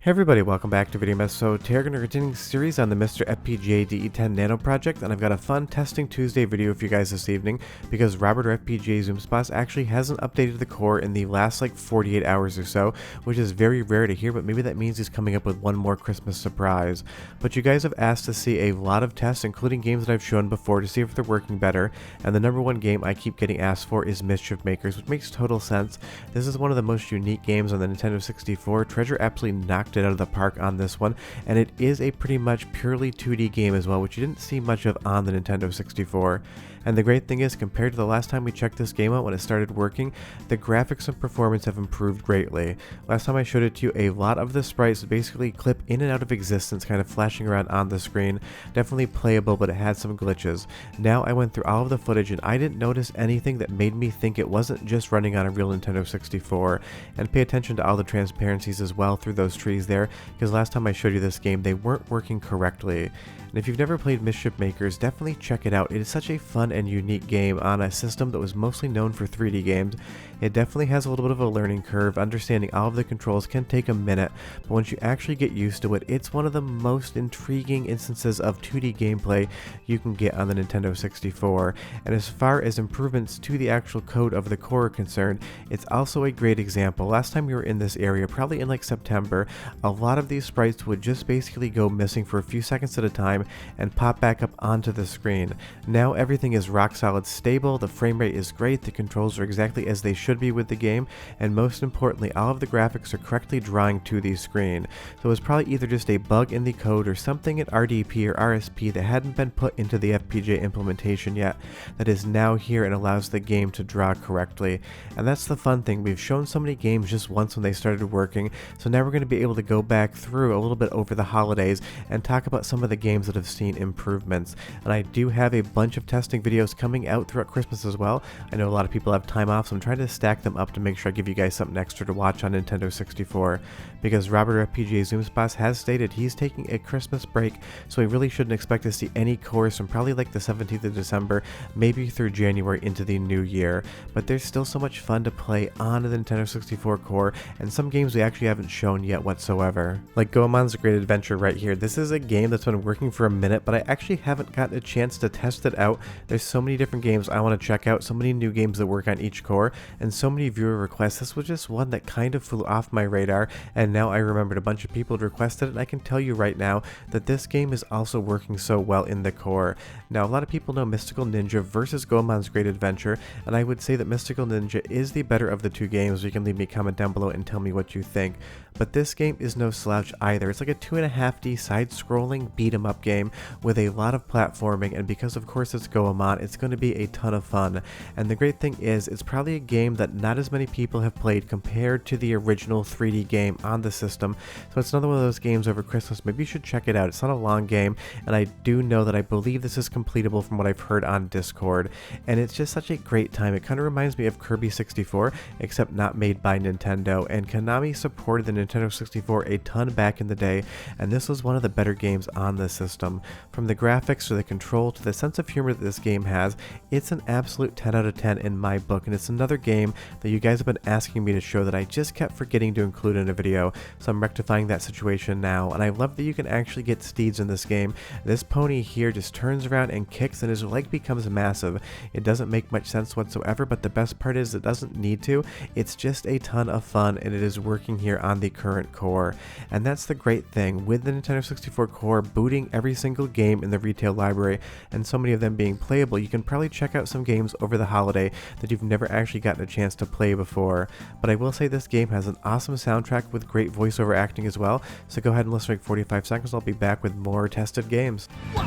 Hey everybody, welcome back to Video Mess. So today we're going to continue the series on the MiSTer FPGA DE10 Nano project, and I've got a fun testing Tuesday video for you guys this evening because Robert FPGA Zoom Spots actually hasn't updated the core in the last like 48 hours or so, which is very rare to hear, but maybe that means he's coming up with one more Christmas surprise. But you guys have asked to see a lot of tests, including games that I've shown before, to see if they're working better, and the number one game I keep getting asked for is Mischief Makers, which makes total sense. This is one of the most unique games on the Nintendo 64. Treasure absolutely knocked it out of the park on this one, and it is a pretty much purely 2D game as well, which you didn't see much of on the Nintendo 64. And the great thing is, compared to the last time we checked this game out when it started working, the graphics and performance have improved greatly. Last time I showed it to you, a lot of the sprites basically clip in and out of existence, kind of flashing around on the screen. Definitely playable, but it had some glitches. Now I went through all of the footage and I didn't notice anything that made me think it wasn't just running on a real Nintendo 64. And pay attention to all the transparencies as well through those trees there, because last time I showed you this game, they weren't working correctly. And if you've never played Mischief Makers, definitely check it out. It is such a fun and unique game on a system that was mostly known for 3D games. It definitely has a little bit of a learning curve. Understanding all of the controls can take a minute, but once you actually get used to it, it's one of the most intriguing instances of 2D gameplay you can get on the Nintendo 64. And as far as improvements to the actual code of the core are concerned, it's also a great example. Last time we were in this area, probably in like September, a lot of these sprites would just basically go missing for a few seconds at a time and pop back up onto the screen. Now everything is rock solid stable, the frame rate is great, the controls are exactly as they should be with the game, and most importantly, all of the graphics are correctly drawing to the screen. So it was probably either just a bug in the code or something in RDP or RSP that hadn't been put into the FPGA implementation yet that is now here and allows the game to draw correctly. And that's the fun thing, we've shown so many games just once when they started working, so now we're going to be able to go back through a little bit over the holidays and talk about some of the games that have seen improvements. And I do have a bunch of testing videos coming out throughout Christmas as well. I know a lot of people have time off, so I'm trying to stack them up to make sure I give you guys something extra to watch on Nintendo 64, because Robert FPGA Zoom Spots has stated he's taking a Christmas break, so we really shouldn't expect to see any cores from probably like the 17th of December, maybe through January into the new year. But there's still so much fun to play on the Nintendo 64 core, and some games we actually haven't shown yet whatsoever. Like Goemon's Great Adventure right here. This is a game that's been working for a minute, but I actually haven't gotten a chance to test it out. There's so many different games I want to check out, so many new games that work on each core, and so many viewer requests. This was just one that kind of flew off my radar, and now I remembered a bunch of people had requested it, and I can tell you right now that this game is also working so well in the core. Now, a lot of people know Mystical Ninja versus Goemon's Great Adventure, and I would say that Mystical Ninja is the better of the two games. You can leave me a comment down below and tell me what you think. But this game is no slouch either. It's like a 2.5D side-scrolling beat-em-up game with a lot of platforming, and because of course it's Goemon, it's going to be a ton of fun. And the great thing is, it's probably a game that not as many people have played compared to the original 3D game on the system. So it's another one of those games over Christmas. Maybe you should check it out. It's not a long game, and I do know that I believe this is completable from what I've heard on Discord. And it's just such a great time. It kind of reminds me of Kirby 64, except not made by Nintendo. And Konami supported the Nintendo 64 a ton back in the day, and this was one of the better games on the system. From the graphics to the control to the sense of humor that this game has, it's an absolute 10 out of 10 in my book, and it's another game that you guys have been asking me to show that I just kept forgetting to include in a video, so I'm rectifying that situation now. And I love that you can actually get steeds in this game. This pony here just turns around and kicks, and his leg becomes massive. It doesn't make much sense whatsoever, but the best part is it doesn't need to. It's just a ton of fun, and it is working here on the current core. And that's the great thing with the Nintendo 64 core booting every single game in the retail library, and so many of them being playable. You can probably check out some games over the holiday that you've never actually gotten a chance to play before. But I will say this game has an awesome soundtrack with great voiceover acting as well, so go ahead and listen for like 45 seconds. I'll be back with more tested games. What?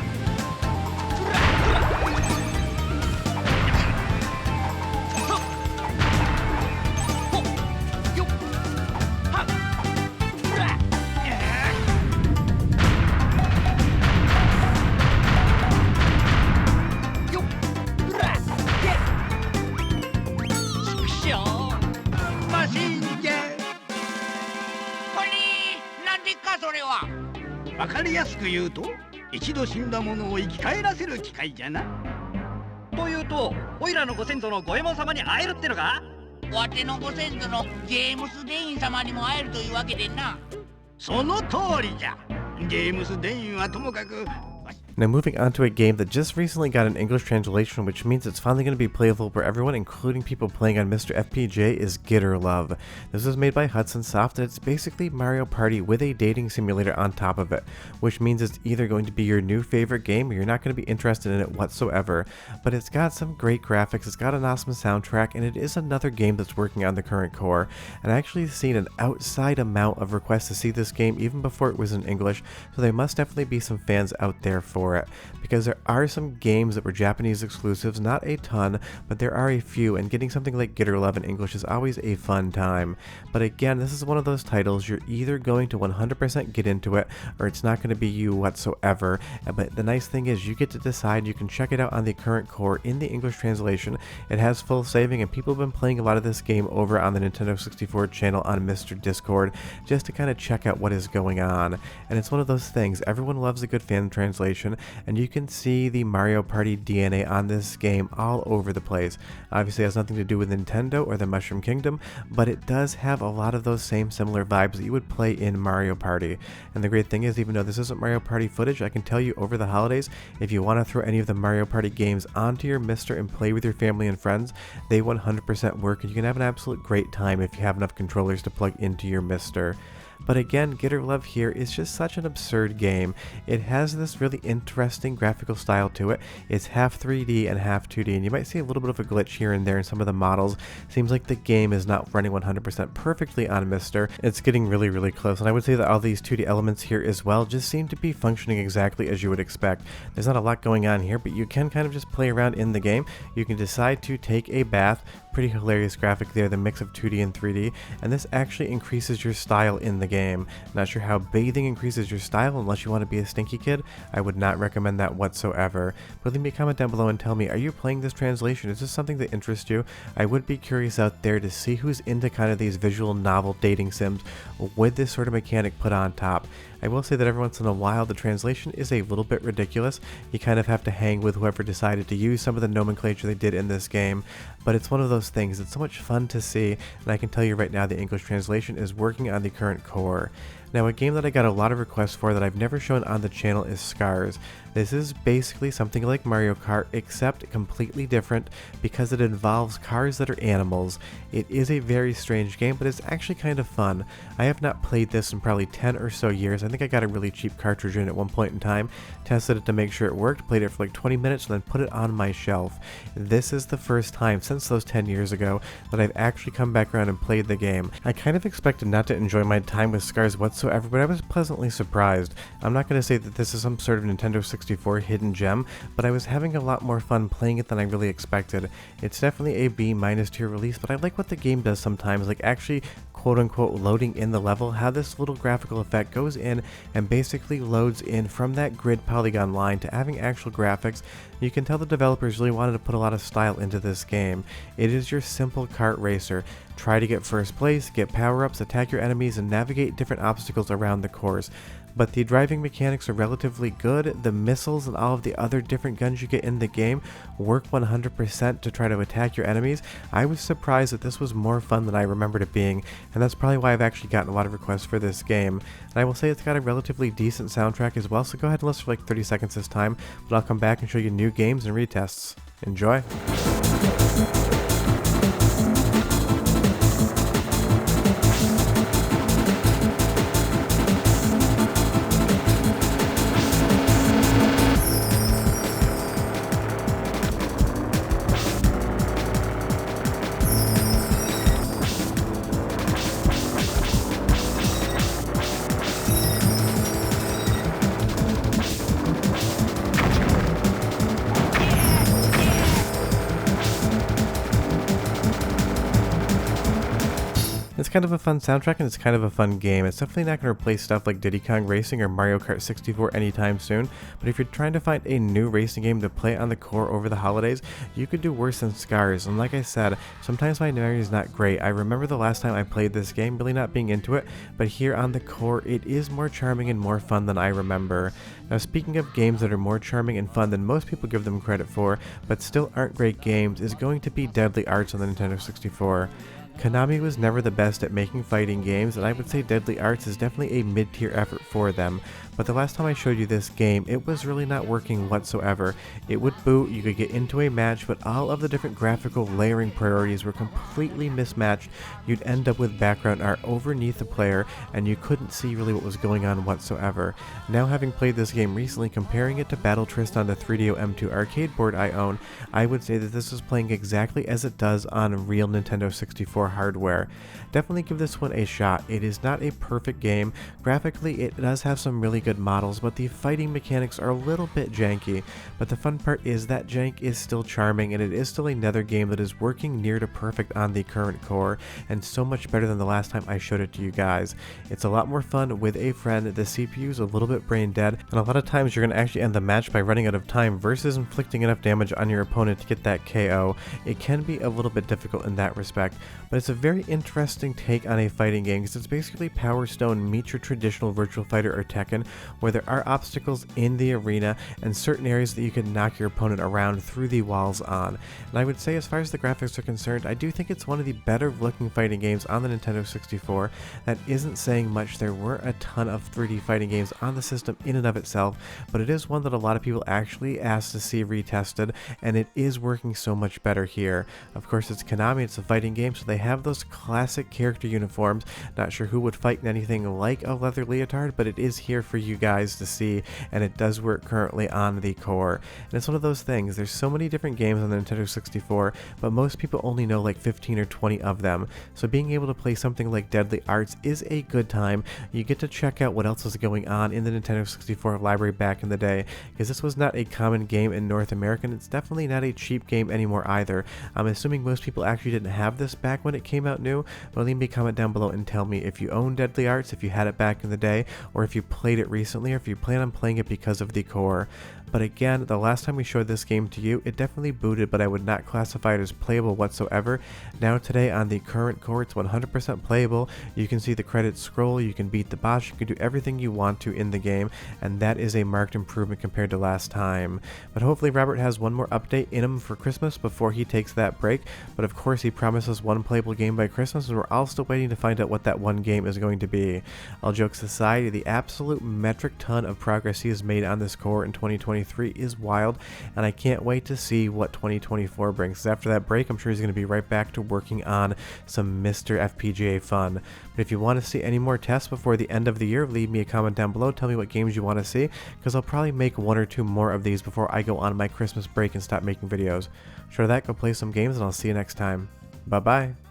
わかりやすく言うと、一度死んだものを生き返らせる機械じゃな。というと、オイラのご先祖の五右衛門様に会えるってのか？わてのご先祖のジェームス・デイン様にも会えるというわけでな。その通りじゃ。ゲームスデインはともかく。 Now moving on to a game that just recently got an English translation, which means it's finally going to be playable for everyone, including people playing on MiSTer FPGA, is Gitter Love. This was made by Hudson Soft, and it's basically Mario Party with a dating simulator on top of it, which means it's either going to be your new favorite game or you're not going to be interested in it whatsoever. But it's got some great graphics, it's got an awesome soundtrack, and it is another game that's working on the current core. And I actually seen an outside amount of requests to see this game even before it was in English, so there must definitely be some fans out there for it, because there are some games that were Japanese exclusives, not a ton, but there are a few, and getting something like Gitter Love in English is always a fun time. But again, this is one of those titles you're either going to 100% get into it, or it's not going to be you whatsoever. But the nice thing is you get to decide. You can check it out on the current core in the English translation. It has full saving, and people have been playing a lot of this game over on the Nintendo 64 channel on MiSTer Discord, just to kind of check out what is going on. And it's one of those things, everyone loves a good fan translation, and you can see the Mario Party DNA on this game all over the place. Obviously it has nothing to do with Nintendo or the Mushroom Kingdom, but it does have a lot of those same similar vibes that you would play in Mario Party. And the great thing is, even though this isn't Mario Party footage, I can tell you over the holidays, if you want to throw any of the Mario Party games onto your MiSTer and play with your family and friends, they 100% work, and you can have an absolute great time if you have enough controllers to plug into your MiSTer. But again, Gitter Love here is just such an absurd game. It has this really interesting graphical style to it. It's half 3D and half 2D, and you might see a little bit of a glitch here and there in some of the models. Seems like the game is not running 100% perfectly on MiSTer. It's getting really close, and I would say that all these 2D elements here as well just seem to be functioning exactly as you would expect. There's not a lot going on here, but you can kind of just play around in the game. You can decide to take a bath. Pretty hilarious graphic there, the mix of 2D and 3D, and this actually increases your style in the game. Not sure how bathing increases your style unless you want to be a stinky kid. I would not recommend that whatsoever. But leave me a comment down below and tell me, are you playing this translation? Is this something that interests you? I would be curious out there to see who's into kind of these visual novel dating sims with this sort of mechanic put on top. I will say that every once in a while the translation is a little bit ridiculous. You kind of have to hang with whoever decided to use some of the nomenclature they did in this game, but it's one of those things. It's so much fun to see, and I can tell you right now the English translation is working on the current core. Now, a game that I got a lot of requests for that I've never shown on the channel is Scars. This is basically something like Mario Kart, except completely different because it involves cars that are animals. It is a very strange game, but it's actually kind of fun. I have not played this in probably 10 or so years. I think I got a really cheap cartridge in at one point in time, tested it to make sure it worked, played it for like 20 minutes, and then put it on my shelf. This is the first time since those 10 years ago that I've actually come back around and played the game. I kind of expected not to enjoy my time with Scars whatsoever, but I was pleasantly surprised. I'm not going to say that this is some sort of Nintendo 64 hidden gem, but I was having a lot more fun playing it than I really expected. It's definitely a B- tier release, but I like what the game does sometimes, like actually quote-unquote loading in the level, how this little graphical effect goes in and basically loads in from that grid polygon line to having actual graphics. You can tell the developers really wanted to put a lot of style into this game. It is your simple kart racer. Try to get first place, get power-ups, attack your enemies, and navigate different obstacles around the course. But the driving mechanics are relatively good. The missiles and all of the other different guns you get in the game work 100% to try to attack your enemies. I was surprised that this was more fun than I remembered it being, and that's probably why I've actually gotten a lot of requests for this game. And I will say it's got a relatively decent soundtrack as well, so go ahead and listen for like 30 seconds this time, but I'll come back and show you new games and retests. Enjoy! It's kind of a fun soundtrack and it's kind of a fun game. It's definitely not going to replace stuff like Diddy Kong Racing or Mario Kart 64 anytime soon, but if you're trying to find a new racing game to play on the core over the holidays, you could do worse than Scars. And like I said, sometimes my memory is not great. I remember the last time I played this game really not being into it, but here on the core it is more charming and more fun than I remember. Now, speaking of games that are more charming and fun than most people give them credit for, but still aren't great games, is going to be Deadly Arts on the Nintendo 64. Konami was never the best at making fighting games, and I would say Deadly Arts is definitely a mid-tier effort for them. But the last time I showed you this game, it was really not working whatsoever. It would boot, you could get into a match, but all of the different graphical layering priorities were completely mismatched. You'd end up with background art overneath the player, and you couldn't see really what was going on whatsoever. Now, having played this game recently, comparing it to Battle Tristan, the 3DO M2 arcade board I own, I would say that this is playing exactly as it does on real Nintendo 64 hardware. Definitely give this one a shot. It is not a perfect game. Graphically, it does have some really good models, but the fighting mechanics are a little bit janky. But the fun part is that jank is still charming, and it is still another game that is working near to perfect on the current core, and so much better than the last time I showed it to you guys. It's a lot more fun with a friend. The CPU is a little bit brain dead, and a lot of times you're going to actually end the match by running out of time versus inflicting enough damage on your opponent to get that KO. It can be a little bit difficult in that respect, but it's a very interesting take on a fighting game because it's basically Power Stone meets your traditional Virtual Fighter or Tekken, where there are obstacles in the arena and certain areas that you can knock your opponent around through the walls on. And I would say, as far as the graphics are concerned, I do think it's one of the better looking fighting games on the Nintendo 64. That isn't saying much. There were a ton of 3D fighting games on the system in and of itself, but it is one that a lot of people actually asked to see retested, and it is working so much better here. Of course, it's Konami, it's a fighting game, so they have those classic character uniforms. Not sure who would fight in anything like a leather leotard, but it is here for you guys to see, and it does work currently on the core. And it's one of those things, there's so many different games on the Nintendo 64, but most people only know like 15 or 20 of them. So being able to play something like Deadly Arts is a good time. You get to check out what else is going on in the Nintendo 64 library back in the day, because this was not a common game in North America, and it's definitely not a cheap game anymore either. I'm assuming most people actually didn't have this back when it came out new, but leave me a comment down below and tell me if you own Deadly Arts, if you had it back in the day, or if you played it recently, or if you plan on playing it because of the core. But again, the last time we showed this game to you, it definitely booted, but I would not classify it as playable whatsoever. Now today on the current core, it's 100% playable. You can see the credits scroll, you can beat the boss, you can do everything you want to in the game, and that is a marked improvement compared to last time. But hopefully Robert has one more update in him for Christmas before he takes that break. But of course he promises one playable game by Christmas, and we're all still waiting to find out what that one game is going to be. All jokes aside, the absolute metric ton of progress he has made on this core in 2023 is wild, and I can't wait to see what 2024 brings. After that break, I'm sure he's going to be right back to working on some MiSTer FPGA fun. But if you want to see any more tests before the end of the year, leave me a comment down below. Tell me what games you want to see, because I'll probably make one or two more of these before I go on my Christmas break and stop making videos. Short of that, go play some games, and I'll see you next time. Bye bye.